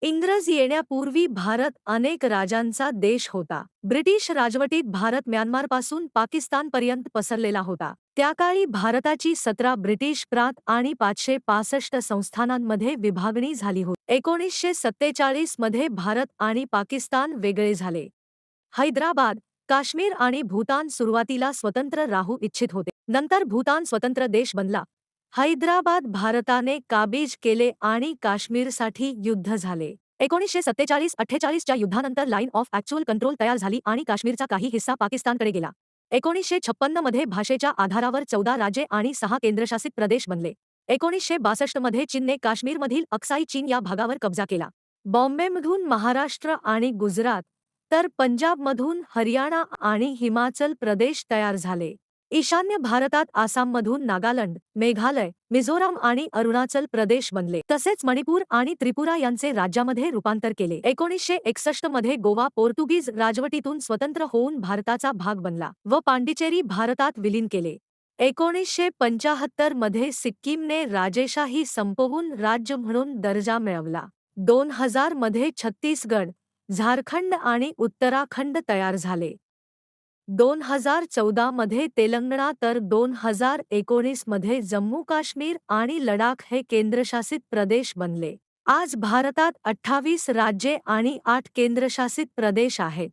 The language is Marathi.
इंग्रज येण्यापूर्वी भारत अनेक राजांचा देश होता. ब्रिटिश राजवटीत भारत म्यानमारपासून पाकिस्तानपर्यंत पसरलेला होता. त्याकाळी भारताची 17 ब्रिटिश प्रांत आणि 565 संस्थानांमध्ये विभागणी झाली होती. 1947 मध्ये भारत आणि पाकिस्तान वेगळे झाले. हैदराबाद, काश्मीर आणि भूतान सुरुवातीला स्वतंत्र राहू इच्छित होते. नंतर भूतान स्वतंत्र देश बनला. हैदराबाद भारताने काबीज केले आणि काश्मीरसाठी युद्ध झाले. 1947-48 च्या युद्धानंतर लाईन ऑफ ॲक्च्युअल कंट्रोल तयार झाली आणि काश्मीरचा काही हिस्सा पाकिस्तानकडे गेला. 1956 मध्ये भाषेच्या आधारावर 14 राज्ये आणि 6 केंद्रशासित प्रदेश बनले. 1962 मध्ये चीनने काश्मीरमधील अक्साई चीन या भागावर कब्जा केला. बॉम्बेमधून महाराष्ट्र आणि गुजरात, तर पंजाबमधून हरियाणा आणि हिमाचल प्रदेश तयार झाले. ईशान्य भारतात आसाममधून नागालँड, मेघालय, मिझोराम आणि अरुणाचल प्रदेश बनले. तसेच मणिपूर आणि त्रिपुरा यांचे राज्यामध्ये रूपांतर केले. 1961 मध्ये गोवा पोर्तुगीज राजवटीतून स्वतंत्र होऊन भारताचा भाग बनला व पांडिचेरी भारतात विलीन केले. 1975 मध्ये सिक्कीमने राजेशाही संपवून राज्य म्हणून दर्जा मिळवला. 2000 मध्ये छत्तीसगड, झारखंड आणि उत्तराखंड तयार झाले. 2014 मध्ये तेलंगणा तर 2019 मध्ये जम्मू काश्मीर आणि लडाख हे केंद्रशासित प्रदेश बनले. आज भारतात 28 राज्ये आणि 8 केंद्रशासित प्रदेश आहेत.